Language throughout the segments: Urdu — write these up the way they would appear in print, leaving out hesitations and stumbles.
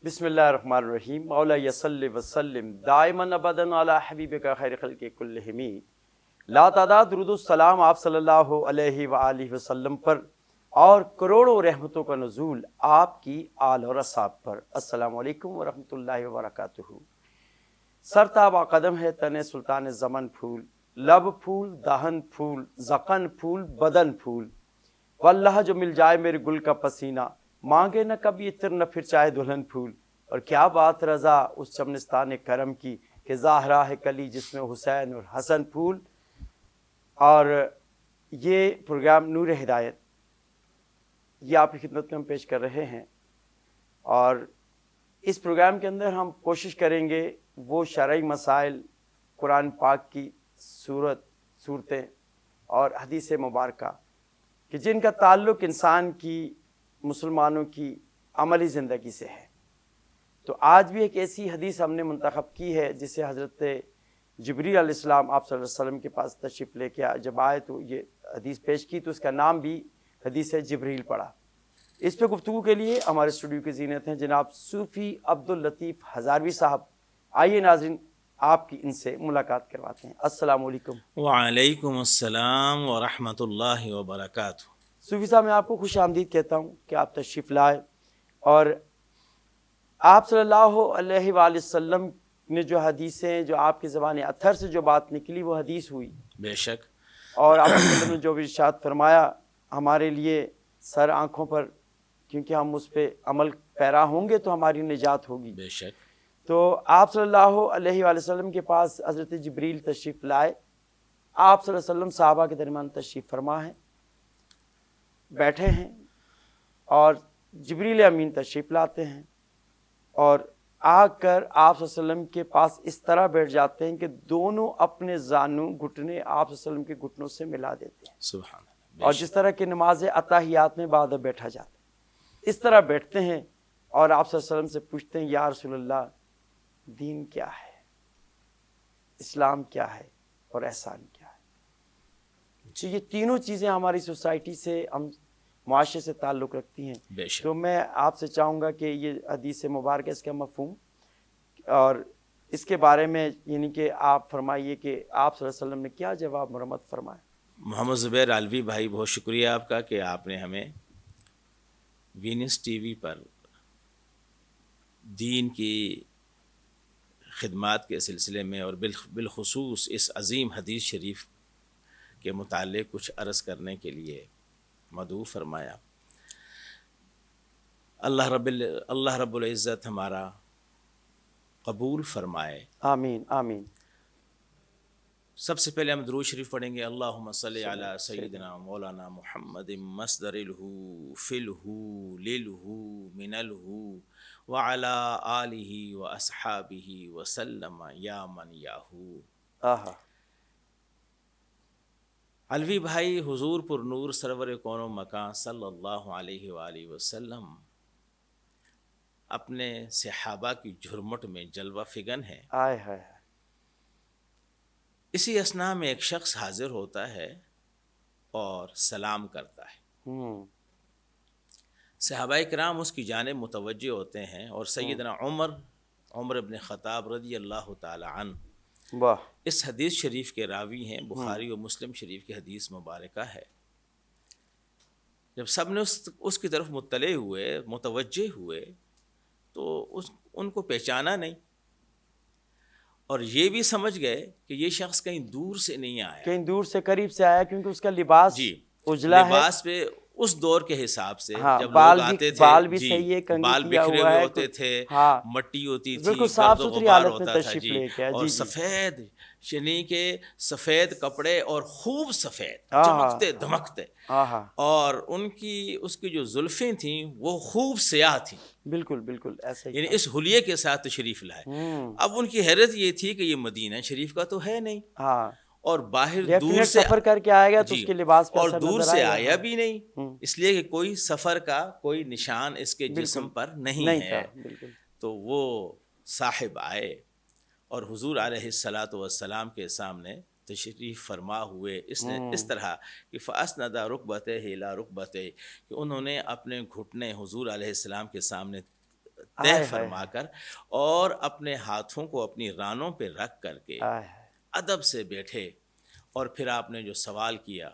بسم اللہ الرحمن الرحیم مولا یصلی وسلم دائما ابدا علی حبیبک خیر خلق کلہم۔ لا تعداد درود السلام آپ صلی اللہ علیہ وآلہ وسلم پر اور کروڑوں رحمتوں کا نزول آپ کی آل اور اصحاب پر۔ السلام علیکم ورحمۃ اللہ وبرکاتہ۔ سر تابہ قدم ہے تن سلطان زمن پھول، لب پھول دہن پھول زقن پھول بدن پھول، واللہ جو مل جائے میرے گل کا پسینہ، مانگے نہ کبھی عطر نہ پھر چاہے دلہن پھول۔ اور کیا بات رضا اس چمنستان کرم کی کہ زہرا ہے کلی جس میں حسین اور حسن پھول۔ اور یہ پروگرام نور ہدایت یہ آپ کی خدمت میں ہم پیش کر رہے ہیں، اور اس پروگرام کے اندر ہم کوشش کریں گے وہ شرعی مسائل، قرآن پاک کی صورتیں اور حدیث مبارکہ کہ جن کا تعلق انسان کی، مسلمانوں کی عملی زندگی سے ہے۔ تو آج بھی ایک ایسی حدیث ہم نے منتخب کی ہے جسے حضرت جبریل علیہ السلام آپ صلی اللہ علیہ وسلم کے پاس تشریف لے کے جب آئے تو یہ حدیث پیش کی، تو اس کا نام بھی حدیث جبریل پڑا۔ اس پہ گفتگو کے لیے ہمارے اسٹوڈیو کی زینت ہیں جناب صوفی عبداللطیف ہزاروی صاحب۔ آئیے ناظرین آپ کی ان سے ملاقات کرواتے ہیں۔ السلام علیکم۔ وعلیکم السلام ورحمۃ اللہ وبرکاتہ۔ صوفی صاحب میں آپ کو خوش آمدید کہتا ہوں کہ آپ تشریف لائے، اور آپ صلی اللہ علیہ وآلہ وسلم نے جو حدیثیں، جو آپ کی زبان اطہر سے جو بات نکلی وہ حدیث ہوئی، بے شک۔ اور آپ نے جو بھی ارشاد فرمایا ہمارے لیے سر آنکھوں پر، کیونکہ ہم اس پہ عمل پیرا ہوں گے تو ہماری نجات ہوگی۔ بے شک۔ تو آپ صلی اللہ علیہ وآلہ وسلم کے پاس حضرت جبریل تشریف لائے، آپ صلی اللہ علیہ وسلم صحابہ کے درمیان تشریف فرما ہے، بیٹھے ہیں، اور جبریل امین تشریف لاتے ہیں اور آ کر آپ صلی اللہ علیہ وسلم کے پاس اس طرح بیٹھ جاتے ہیں کہ دونوں اپنے زانوں گھٹنے آپ صلی اللہ علیہ وسلم کے گھٹنوں سے ملا دیتے ہیں، سبحان اللہ۔ اور جس طرح کہ نماز اتحیات میں بعد بیٹھا جاتا ہے اس طرح بیٹھتے ہیں، اور آپ صلی اللہ علیہ وسلم سے پوچھتے ہیں یا رسول اللہ دین کیا ہے، اسلام کیا ہے اور احسان کیا ہے۔ تو یہ تینوں چیزیں ہماری سوسائٹی سے، ہم معاشرے سے تعلق رکھتی ہیں۔ بے شک۔ تو میں آپ سے چاہوں گا کہ یہ حدیث مبارکہ، اس کا مفہوم اور اس کے بارے میں یعنی کہ آپ فرمائیے کہ آپ صلی اللہ علیہ وسلم نے کیا جواب مرمت فرمایا۔ محمد زبیر علوی بھائی، بہت شکریہ آپ کا کہ آپ نے ہمیں وینس ٹی وی پر دین کی خدمات کے سلسلے میں اور بالخصوص اس عظیم حدیث شریف کے متعلق کچھ عرض کرنے کے لیے مدعو فرمایا۔ اللہ رب العزت ہمارا قبول فرمائے، آمین آمین۔ سب سے پہلے ہم درود شریف پڑھیں گے۔ اللہم صلی علی سیدنا مولانا محمد مصدر الہو فلہو للہو من الہو وعلی آلہ واصحابہ وسلم یا من یاہو۔ آہا۔ علوی بھائی، حضور پر نور سرور کون و مکان صلی اللہ علیہ وآلہ وسلم اپنے صحابہ کی جھرمٹ میں جلوہ فگن ہے۔ آئے ہائے۔ اسی اثناء میں ایک شخص حاضر ہوتا ہے اور سلام کرتا ہے۔ صحابہ کرام اس کی جانب متوجہ ہوتے ہیں، اور سیدنا عمر بن خطاب رضی اللہ تعالی عنہ واہ۔ اس حدیث شریف کے راوی ہیں، بخاری و مسلم شریف کی حدیث مبارکہ ہے۔ جب سب نے اس کی طرف مطلع ہوئے، متوجہ ہوئے، تو ان کو پہچانا نہیں، اور یہ بھی سمجھ گئے کہ یہ شخص کہیں دور سے نہیں آیا، کہیں دور سے قریب سے آیا، کیونکہ اس کا لباس جی اجلا ہے، لباس پہ اس دور کے حساب سے جب بال لوگ بھی آتے تھے، بال بھی جی صحیح ہے، کنگھی بال کیا بکھرے ہوا ہوئے ہے، ہوتے تھے، ہاں مٹی ہوتی تھی، بالکل گرد صاف و ستھری غبار حالت میں ہوتا تھا، تشریف جی، لے کے آئے، اور جی جی۔ سفید، یعنی کہ سفید کپڑے اور خوب سفید، آہا چمکتے دھمکتے، آہا۔ اور اس کی جو زلفیں تھیں وہ خوب سیاہ تھیں، بالکل بالکل ایسا ہی یعنی تھا۔ اس حلیے کے ساتھ تشریف لائے۔ اب ان کی حیرت یہ تھی کہ یہ مدینہ شریف کا تو ہے نہیں، ہاں، اور باہر دور ڈیفینیٹ سے سفر کر کے آئے گا تو جی اس کے لباس پہ اور اثر دور نظر سے آئے گا۔ آیا بھی نہیں، ہوں، اس لیے کہ کوئی سفر کا کوئی نشان اس کے جسم بالکل پر نہیں تھا، ہے۔ بالکل۔ تو وہ صاحب آئے اور حضور علیہ الصلاۃ والسلام کے سامنے تشریف فرما ہوئے، اس نے اس طرح کہ فَأَسْنَدَ رُكْبَتَيْهِ إِلَىٰ رُكْبَتَيْهِ، کہ انہوں نے اپنے گھٹنے حضور علیہ السلام کے سامنے طے فرما کر اور اپنے ہاتھوں کو اپنی رانوں پہ رکھ کر کے ادب سے بیٹھے، اور پھر آپ نے جو سوال کیا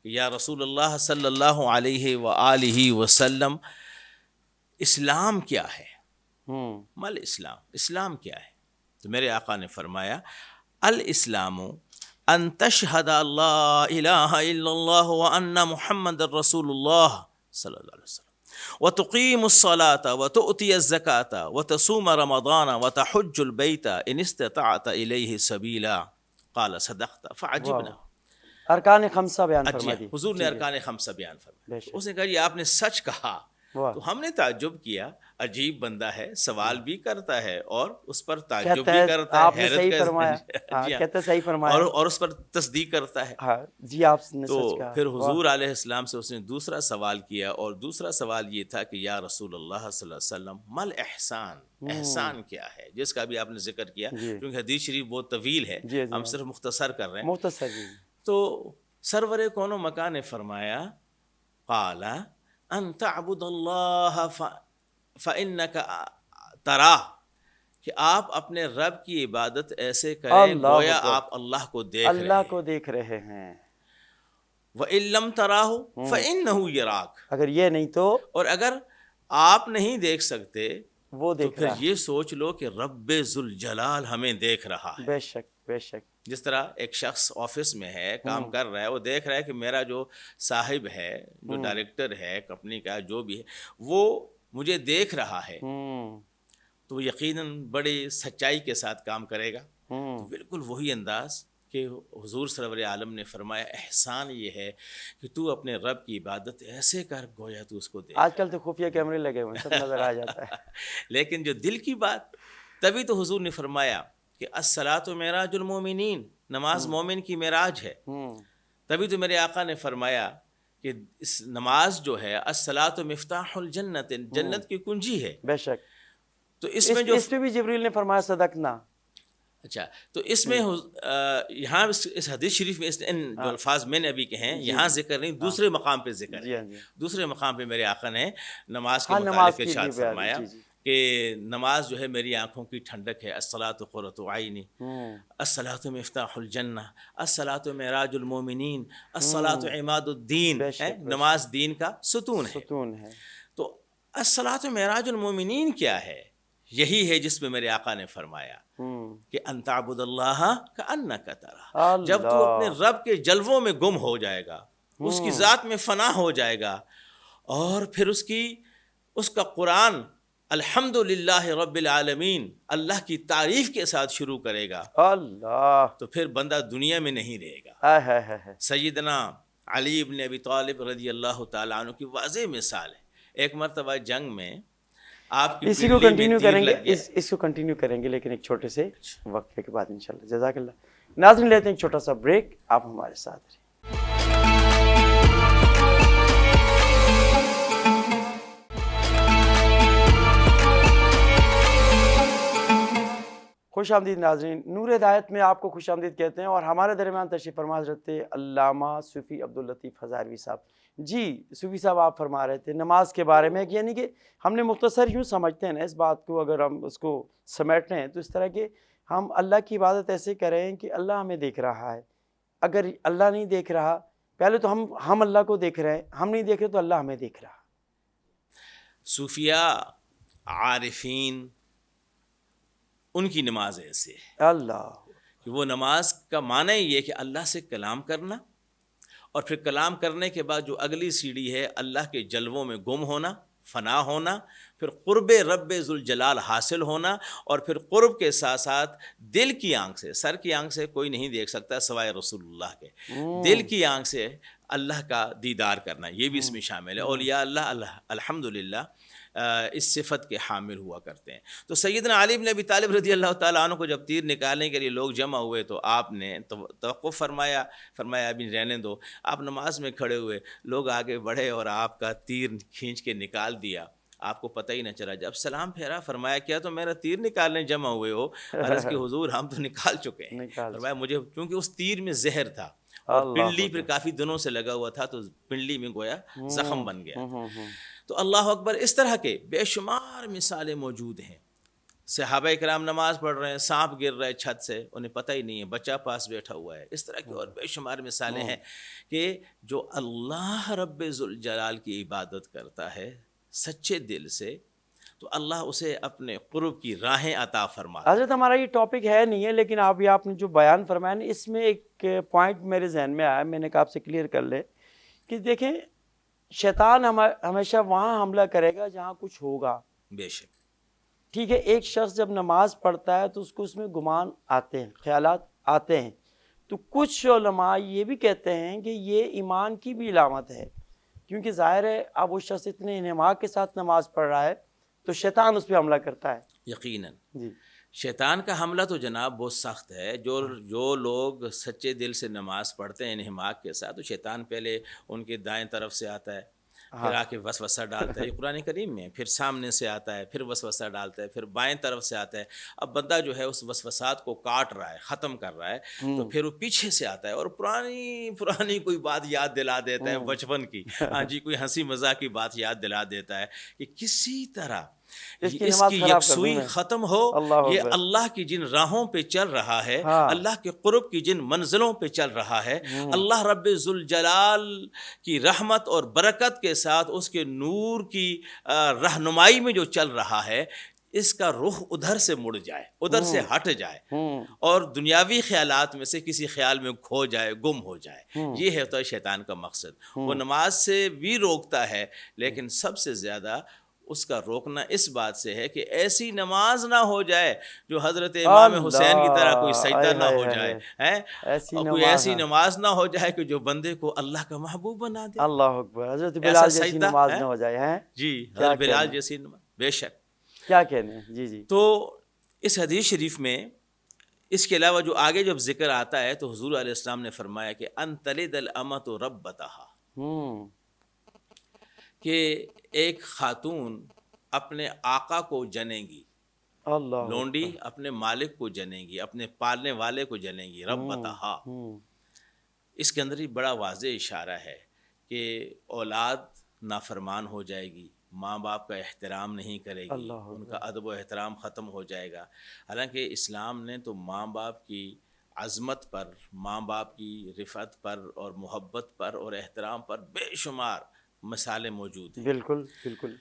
کہ یا رسول اللہ صلی اللہ علیہ وآلہ وسلم، اسلام کیا ہے؟ مل اسلام، اسلام کیا ہے؟ تو میرے آقا نے فرمایا الاسلام ان تشہد اللہ الہ الا اللہ وان محمد رسول اللہ صلی اللہ علیہ وسلم وتقیم الصلاة وتؤتی الزکاة وتصوم رمضان وتحج البیت ان استطعت الیہ سبیلا قال صدقت فعجبنا۔ ارکان خمسہ بیان فرما دی حضور نے ارکان خمسہ بیان فرمایا، اس نے کہا یہ آپ نے سچ کہا۔ تو ہم نے تعجب کیا، عجیب بندہ ہے، سوال بھی کرتا ہے اور اس پر تعجب بھی کرتا ہے، حیرت کا اور اس پر تصدیق کرتا ہے۔ جی آپ نے تو پھر حضور علیہ السلام سے اس نے دوسرا سوال کیا، اور دوسرا سوال یہ تھا کہ یا رسول اللہ صلی اللہ علیہ وسلم مل احسان، احسان کیا ہے؟ جس کا بھی آپ نے ذکر کیا، کیونکہ حدیث شریف بہت طویل ہے، ہم صرف مختصر کر رہے ہیں۔ مختصر۔ تو سرور کون و مکان نے فرمایا قال ان تعبد اللہ فإنک تراہ، کہ آپ اپنے رب کی عبادت ایسے کریں گویا آپ اللہ کو دیکھ رہے ہیں۔ وَإِن لَمْ تَرَاهُ فَإِنَّهُ يَرَاكَ، اگر یہ نہیں تو، اور اگر آپ نہیں دیکھ سکتے وہ تو پھر یہ سوچ لو کہ رب ذوالجلال ہمیں دیکھ رہا ہے۔ بے شک بے شک۔ جس طرح ایک شخص آفس میں ہے، کام کر رہا ہے، وہ دیکھ رہا ہے کہ میرا جو صاحب ہے، جو ڈائریکٹر ہے کمپنی کا، جو بھی ہے، وہ مجھے دیکھ رہا ہے، تو وہ یقیناً بڑی سچائی کے ساتھ کام کرے گا۔ تو بالکل وہی انداز کہ حضور سرور عالم نے فرمایا احسان یہ ہے کہ تو اپنے رب کی عبادت ایسے کر گویا تو اس کو دیکھ۔ آج کل تو خفیہ کیمرے لگے ہوئے ہیں، سب نظر آ جاتا ہے۔ لیکن جو دل کی بات، تبھی تو حضور نے فرمایا کہ الصلاۃ معراج المومنین، نماز مومن کی معراج ہے۔ تبھی تو میرے آقا نے فرمایا کہ اس نماز جو ہے الصلاۃ مفتاح الجنت، جنت کی کنجی ہے۔ بے شک۔ تو اس میں جو اس پہ بھی جبریل نے فرمایا صدقنا۔ اچھا، تو اس میں یہاں اس حدیث شریف میں ان جو الفاظ میں نے ابھی کہے ہیں یہاں ذکر نہیں، دوسرے مقام پہ ذکر ہے۔ دوسرے مقام پہ میرے آقا نے نماز کے متعلق ارشاد فرمایا کہ نماز جو ہے میری آنکھوں کی ٹھنڈک ہے، الصلاۃ قرۃ عینی، الصلاۃ مفتاح الجنہ، الصلاۃ معراج المومنین، الصلاۃ عماد الدین، نماز دین کا ستون ہے۔ تو الصلاۃ معراج المومنین کیا ہے؟ یہی ہے جس میں میرے آقا نے فرمایا کہ ان تعبد اللہ کأنک تراہ، جب تو اپنے رب کے جلووں میں گم ہو جائے گا، اس کی ذات میں فنا ہو جائے گا، اور پھر اس کا قرآن الحمدللہ رب العالمین، اللہ کی تعریف کے ساتھ شروع کرے گا، اللہ، تو پھر بندہ دنیا میں نہیں رہے گا۔ سیدنا علی بن ابی طالب رضی اللہ تعالیٰ عنہ کی واضح مثال ہے۔ ایک مرتبہ جنگ میں آپ کی اسی کو کنٹینیو کریں گے، اس کو کنٹینیو کریں گے لیکن ایک چھوٹے سے وقفے کے بعد انشاءاللہ۔ جزاک اللہ۔ ناظرین لیتے ہیں ایک چھوٹا سا بریک، آپ ہمارے ساتھ رہیں۔ خوش آمدید ناظرین، نور ہدایت میں آپ کو خوش آمدید کہتے ہیں، اور ہمارے درمیان تشریف فرما حضرت علامہ صوفی عبداللطیف ہزاروی صاحب۔ جی صوفی صاحب، آپ فرما رہے تھے نماز کے بارے میں، یعنی کہ ہم نے مختصر یوں سمجھتے ہیں نا اس بات کو، اگر ہم اس کو سمیٹیں ہیں تو اس طرح کہ ہم اللہ کی عبادت ایسے کریں کہ اللہ ہمیں دیکھ رہا ہے۔ اگر اللہ نہیں دیکھ رہا، پہلے تو ہم اللہ کو دیکھ رہے ہیں، ہم نہیں دیکھ رہے تو اللہ ہمیں دیکھ رہا۔ صوفیاء، عارفین، ان کی نماز ایسے ہے اللہ کہ وہ نماز کا معنی یہ کہ اللہ سے کلام کرنا، اور پھر کلام کرنے کے بعد جو اگلی سیڑھی ہے اللہ کے جلووں میں گم ہونا، فنا ہونا، پھر قرب رب ذوالجلال حاصل ہونا، اور پھر قرب کے ساتھ ساتھ دل کی آنکھ سے، سر کی آنکھ سے کوئی نہیں دیکھ سکتا سوائے رسول اللہ کے، دل کی آنکھ سے اللہ کا دیدار کرنا، یہ بھی اس میں شامل ہے۔ اولیاء اللہ الحمدللہ اس صفت کے حامل ہوا کرتے ہیں۔ تو سیدنا علی بن ابی طالب رضی اللہ تعالیٰ عنہ کو جب تیر نکالنے کے لیے لوگ جمع ہوئے تو آپ نے توقف فرمایا ابھی رہنے دو۔ آپ نماز میں کھڑے ہوئے، لوگ آگے بڑھے اور آپ کا تیر کھینچ کے نکال دیا، آپ کو پتہ ہی نہ چلا۔ جب سلام پھیرا، فرمایا کیا تو میرا تیر نکالنے جمع ہوئے ہو؟ عرض کہ حضور ہم تو نکال چکے ہیں۔ فرمایا مجھے، چونکہ اس تیر میں زہر تھا اور اللہ پنڈلی اکبر۔ پہ کافی دنوں سے لگا ہوا تھا تو پنڈلی میں گویا زخم بن گیا. ہوں، ہوں۔ تو اللہ اکبر، اس طرح کے بے شمار مثالیں موجود ہیں. صحابہ کرام نماز پڑھ رہے ہیں، سانپ گر رہا ہے چھت سے، انہیں پتہ ہی نہیں ہے، بچہ پاس بیٹھا ہوا ہے. اس طرح کی اور بے شمار مثالیں ہیں کہ جو اللہ رب ذوالجلال کی عبادت کرتا ہے سچے دل سے تو اللہ اسے اپنے قرب کی راہیں عطا فرماتا ہے. حضرت ہمارا یہ ٹاپک ہے نہیں ہے، لیکن آپ نے جو بیان فرمایا نا، اس میں ایک پوائنٹ میرے ذہن میں آیا، میں نے کہا آپ سے کلیئر کر لے کہ دیکھیں شیطان ہمیشہ وہاں حملہ کرے گا جہاں کچھ ہوگا. بے شک. ٹھیک ہے، ایک شخص جب نماز پڑھتا ہے تو اس کو اس میں گمان آتے ہیں، خیالات آتے ہیں. تو کچھ علماء یہ بھی کہتے ہیں کہ یہ ایمان کی بھی علامت ہے، کیونکہ ظاہر ہے اب وہ شخص اتنے انہماک کے ساتھ نماز پڑھ رہا ہے تو شیطان اس پہ حملہ کرتا ہے. یقیناً جی شیطان کا حملہ تو جناب بہت سخت ہے. جو لوگ سچے دل سے نماز پڑھتے ہیں انہماک کے ساتھ، تو شیطان پہلے ان کے دائیں طرف سے آتا ہے، پھر آ کے وسوسہ ڈالتا ہے. یہ قرآن کریم میں پھر سامنے سے آتا ہے، پھر وسوسہ ڈالتا ہے، پھر بائیں طرف سے آتا ہے. اب بندہ جو ہے اس وسوسات کو کاٹ رہا ہے، ختم کر رہا ہے، تو پھر وہ پیچھے سے آتا ہے اور پرانی کوئی بات یاد دلا دیتا ہے بچپن کی. ہاں جی، کوئی ہنسی مذاق کی بات یاد دلا دیتا ہے کہ کسی طرح اس کی اس نماز کی خراب کر دوں یکسوئی میں. ختم ہو. اللہ یہ اکبر. اللہ کی جن راہوں پہ چل رہا ہے، ہاں. اللہ کے قرب کی جن منزلوں پہ چل رہا ہے، اللہ رب ذوالجلال کی رحمت اور برکت کے ساتھ اس کے نور کی رہنمائی میں جو چل رہا ہے، اس کا رخ ادھر سے مڑ جائے، ادھر سے ہٹ جائے اور دنیاوی خیالات میں سے کسی خیال میں کھو جائے، گم ہو جائے. یہ ہے تو شیطان کا مقصد. وہ نماز سے بھی روکتا ہے، لیکن سب سے زیادہ اس کا روکنا اس بات سے ہے کہ ایسی نماز نہ ہو جائے جو حضرت امام حسین کی طرح کوئی سجدہ نہ ہو جائے، اور کوئی ایسی نماز نہ ہو جائے کہ جو بندے کو اللہ کا محبوب بنا دے. اللہ اکبر. حضرت ایسا بلال جیسی سجدہ نماز نہ ہو جائے. ہیں جی، حضرت بلال جیسی نماز. بے شک. کیا کہنے ہیں. جی جی. تو اس حدیث شریف میں اس کے علاوہ جو آگے جب ذکر آتا ہے تو حضور علیہ السلام نے فرمایا کہ ان تلد الامۃ ربتہا، کہ ایک خاتون اپنے آقا کو جنے گی. اللہ لونڈی اپنے مالک کو جنے گی، اپنے پالنے والے کو جنے گی. ربتہا، اس کے اندر ہی بڑا واضح اشارہ ہے کہ اولاد نافرمان ہو جائے گی، ماں باپ کا احترام نہیں کرے گی، ان کا ادب و احترام ختم ہو جائے گا. حالانکہ اسلام نے تو ماں باپ کی عظمت پر، ماں باپ کی رفعت پر اور محبت پر اور احترام پر بے شمار مثالیں موجود ہیں. بالکل بالکل.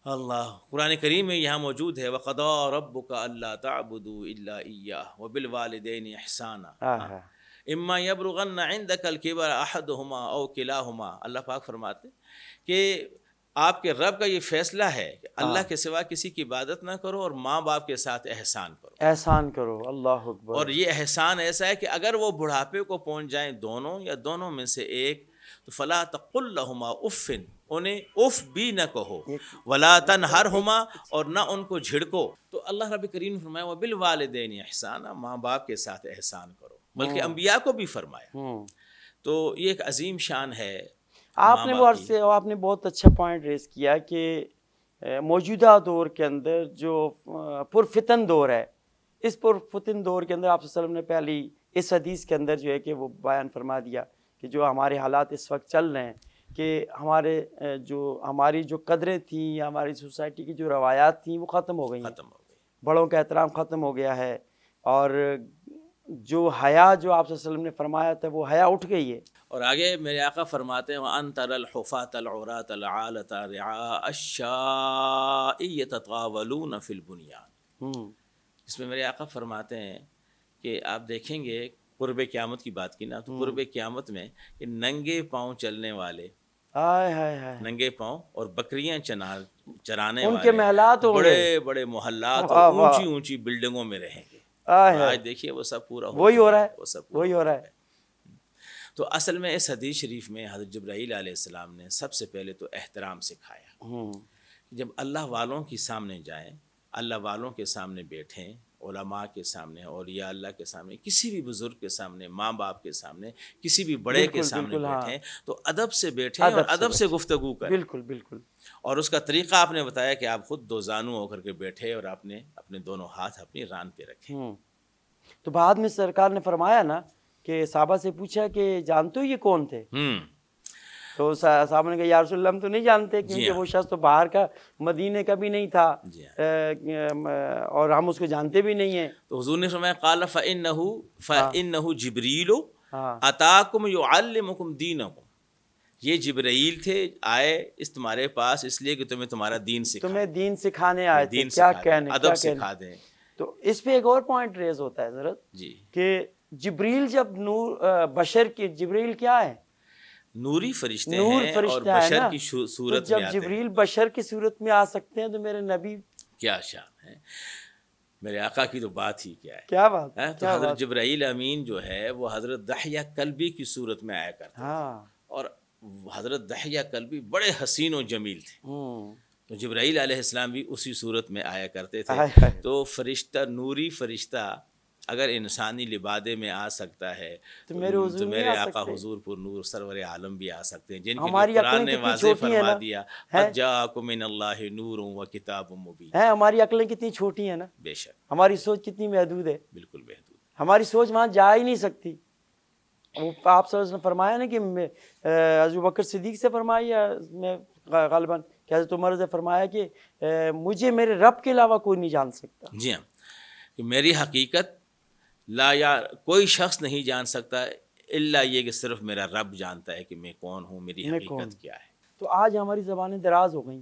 اللہ قرآن کریم میں یہاں موجود ہے وَقَضَىٰ رَبُّكَ أَلَّا تَعْبُدُوا إِلَّا إِيَّاهُ وَبِالْوَالِدَيْنِ إِحْسَانًا إِمَّا يَبْلُغَنَّ عِندَكَ الْكِبَرَ أَحَدُهُمَا أَوْ كِلَاهُمَا. اللہ پاک فرماتے کہ آپ کے رب کا یہ فیصلہ ہے کہ اللہ کے سوا کسی کی عبادت نہ کرو اور ماں باپ کے ساتھ احسان کرو. احسان کرو. اللہ اکبر. اور یہ احسان ایسا ہے کہ اگر وہ بڑھاپے کو پہنچ جائیں دونوں یا دونوں میں سے ایک، تو فلا تقل لہما اف، انہیں اف بھی نہ کہو، ولا تنہرہما، اور نہ ان کو جھڑکو. تو اللہ رب کریم نے فرمایا وبالوالدین احسانا، ماں باپ کے ساتھ احسان کرو، بلکہ انبیاء کو بھی فرمایا. تو یہ ایک عظیم شان ہے. آپ نے بہت اچھا پوائنٹ ریز کیا کہ موجودہ دور کے اندر جو پرفتن دور ہے، اس پرفتن دور کے اندر آپ صلی اللہ علیہ وسلم نے پہلی اس حدیث کے اندر جو ہے کہ وہ بیان فرما دیا کہ جو ہمارے حالات اس وقت چل رہے ہیں، کہ ہماری جو قدریں تھیں، ہماری سوسائٹی کی جو روایات تھیں وہ ختم ہو گئی ہیں. بڑوں کا احترام ختم ہو گیا ہے، اور جو حیا جو آپ صلی اللہ علیہ وسلم نے فرمایا تھا وہ حیا اٹھ گئی ہے. اور آگے میرے آقا فرماتے ہیں وَأَن تَرَى الْحُفَاةَ الْعُرَاةَ الْعَالَةَ رِعَاءَ الشَّاءِ يَتَطَاوَلُونَ فِي الْبُنْيَانِ. اس میں میرے آقا فرماتے ہیں کہ آپ دیکھیں گے قرب قیامت کی بات کی نا، تو قرب قیامت میں کہ ننگے پاؤں چلنے والے، ننگے پاؤں اور بکریاں چرانے ان والے کے محلات ہوں گے، بڑے بڑے محلات اور اونچی اونچی بلڈنگوں میں رہیں گے. آج دیکھیے وہ سب پورا وہی ہو رہا ہے، وہ سب وہی ہو رہا ہے. تو اصل میں اس حدیث شریف میں حضرت جبرائیل علیہ السلام نے سب سے پہلے تو احترام سکھایا. جب اللہ والوں کے سامنے جائیں، اللہ والوں کے سامنے بیٹھیں، علماء کے سامنے، اولیاء اللہ کے سامنے، کسی بھی بزرگ کے سامنے، ماں باپ کے سامنے، کسی بھی بڑے کے سامنے بیٹھیں تو ادب سے بیٹھیں اور ادب سے گفتگو کریں. بالکل بالکل. اور اس کا طریقہ آپ نے بتایا کہ آپ خود دو زانو ہو کر کے بیٹھے اور آپ نے اپنے دونوں ہاتھ اپنی ران پہ رکھے. تو بعد میں سرکار نے فرمایا نا کہ صحابہ سے پوچھا کہ جانتے ہو یہ کون تھے؟ ہوں تو صحابہ نے کہا یا رسول اللہ ہم تو نہیں جانتے، کیونکہ وہ شخص تو باہر کا مدینے کا بھی نہیں تھا اور ہم اس کو جانتے بھی نہیں ہیں. تو حضور نے فرمایا قال فإنه جبریل ہاں اتاکم یعلمکم دینکم، یہ جبرائیل تھے آئے اس تمہارے پاس اس لیے کہ تمہیں تمہارا دین سکھائیں، تمہیں دین سکھانے آئے تھے. دین کیا سکھا دیں، کہنے ادب سکھا دیں. تو اس پہ ایک اور پوائنٹ ریز ہوتا ہے حضرت جی کہ جبریل جب نور بشر کی، جبریل کیا ہے؟ نوری فرشتے نور ہیں اور فرشتہ ہے بشر نا. کی تو صورت میں جب آتے ہیں. جبریل بشر کی صورت میں آ سکتے ہیں تو میرے نبی کیا شان ہے، میرے آقا کی تو بات ہی کیا ہے. کیا بات تو کیا حضرت بات. جبرائیل امین جو ہے وہ حضرت دحیہ کلبی کی صورت میں آیا کرتے تھے، ہاں اور حضرت دحیہ کلبی بڑے حسین و جمیل تھے. ہوں تو جبرائیل علیہ السلام بھی اسی صورت میں آیا کرتے تھے. ہائے ہائے. تو فرشتہ، نوری فرشتہ اگر انسانی لبادے میں آ سکتا ہے تو میرے حضور تو نہیں میرے آ آقا سکتے؟ حضور پر نور سرور عالم بھی آ سکتے ہیں، جن کے ہماری لیے قرآن عقلیں نے کتنی واضح چھوٹی ہیں فرما نا، دیا ہے قد جاءکم من اللہ نور و کتاب مبین. ہیں ہماری عقلیں کتنی چھوٹی ہیں نا، بے شک ہماری سوچ کتنی محدود ہے، بالکل محدود. ہماری سوچ وہاں جا ہی نہیں سکتی. وہ آپ صلی اللہ علیہ وسلم نے فرمایا نا کہ حضرت بکر صدیق سے فرمایا، میں غالباً کہ حضرت عمر سے فرمایا کہ مجھے میرے رب کے علاوہ کوئی نہیں جان سکتا. جی ہاں، کہ میری حقیقت لا یا کوئی شخص نہیں جان سکتا الا یہ کہ صرف میرا رب جانتا ہے کہ میں کون ہوں، میری میں کون. حقیقت کیا ہے. تو آج ہماری زبانیں دراز ہو گئیں،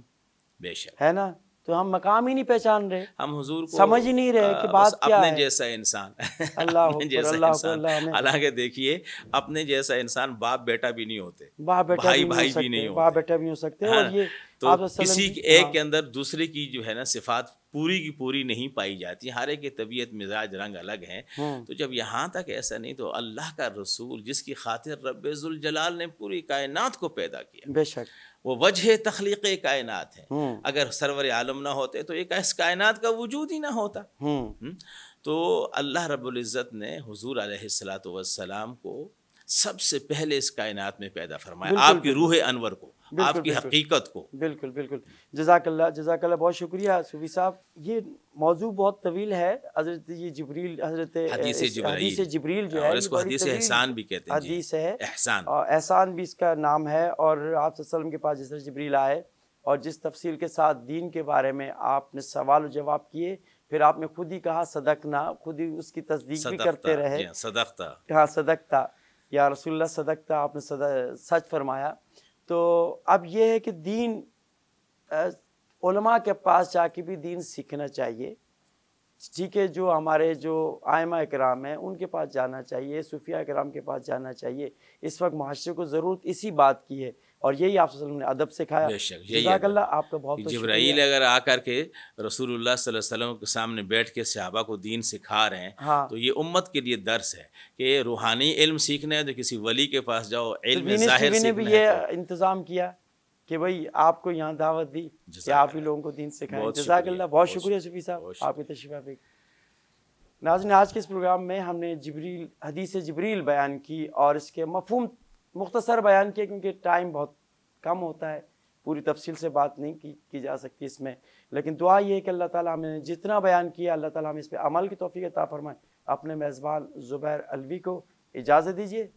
بے شک ہے نا، تو ہم مقام ہی نہیں پہچان رہے، ہم حضور کو سمجھ ہی نہیں رہے کہ بات کیا اپنے ہے. جیسا انسان اللہ اپنے اکبر جیسا اللہ اکبر انسان، اللہ. ہمیں حالانکہ دیکھیے اپنے جیسا انسان باپ بیٹا بھی نہیں ہوتے، باپ بیٹا بھائی بھی نہیں ہو بھائی بھی سکتے، نہیں باپ ہوتے. بیٹا بھی ہو سکتے. ہاں، اور یہ تو آپ صلی اللہ کسی علیہ وسلم ایک ہاں. کے اندر دوسرے کی جو ہے نا صفات پوری کی پوری نہیں پائی جاتی، ہر ایک کی طبیعت مزاج رنگ الگ ہیں. تو جب یہاں تک ایسا نہیں تو اللہ کا رسول جس کی خاطر رب ذوالجلال نے پوری کائنات کو پیدا کیا، بے شک وہ وجہ تخلیق کائنات ہے. اگر سرور عالم نہ ہوتے تو ایک اس کائنات کا وجود ہی نہ ہوتا. تو اللہ رب العزت نے حضور علیہ الصلاۃ والسلام کو سب سے پہلے اس کائنات میں پیدا فرمایا، آپ کی روح انور کو، آپ کی حقیقت کو. بالکل بالکل. جزاک اللہ جزاک اللہ، بہت شکریہ صوفی صاحب. یہ موضوع بہت طویل ہے. حضرت یہ جبریل، حضرت حدیث جبریل جو ہے اور اس یہ کو بڑی حدیث طویل احسان بھی کہتے ہیں. حدیث ہے، احسان، اور احسان بھی اس کا نام ہے. اور آپ صلی اللہ علیہ وسلم کے پاس جس طرح جبریل آئے اور جس تفصیل کے ساتھ دین کے بارے میں آپ نے سوال و جواب کیے، پھر آپ نے خود ہی کہا صدقنا، خود ہی اس کی تصدیق بھی کرتے رہے. صدقتا، ہاں صدقتا یا رسول اللہ، صدقتا، آپ نے سچ فرمایا. تو اب یہ ہے کہ دین علماء کے پاس جا کے بھی دین سیکھنا چاہیے. ٹھیک ہے، جو ہمارے جو ائمہ اکرام ہیں ان کے پاس جانا چاہیے، صوفیاء اکرام کے پاس جانا چاہیے. اس وقت معاشرے کو ضرورت اسی بات کی ہے، اور یہی آپ صلی اللہ علیہ وسلم نے ادب سکھایا. بے شک یہی جزاک اللہ، آپ کا بہت بہت جبرائیل شکریہ. اگر آ کر کے رسول اللہ صلی اللہ علیہ وسلم کے سامنے بیٹھ کے صحابہ کو دین سکھا رہے ہیں تو یہ امت کے لیے درس ہے کہ روحانی علم سیکھنا ہے تو کسی ولی کے پاس جاؤ، علم ظاہر نے بھی سیکھنا یہ ہے انتظام کیا کہ بھائی آپ کو یہاں دعوت دی کہ آپ ہی لوگوں کو دین سکھائیں. جزاک اللہ، بہت شکریہ صوفی صاحب آپ کی تشریف آوری. ناظرین، آج کے اس پروگرام میں ہم نے جبریل، حدیث جبریل بیان کی اور اس کے مفہوم مختصر بیان کیے، کیونکہ ٹائم بہت کم ہوتا ہے، پوری تفصیل سے بات نہیں کی جا سکتی اس میں. لیکن دعا یہ ہے کہ اللہ تعالیٰ ہمیں جتنا بیان کیا اللہ تعالیٰ ہمیں اس پہ عمل کی توفیق عطا فرمائے. اپنے میزبان زبیر الوی کو اجازت دیجیے.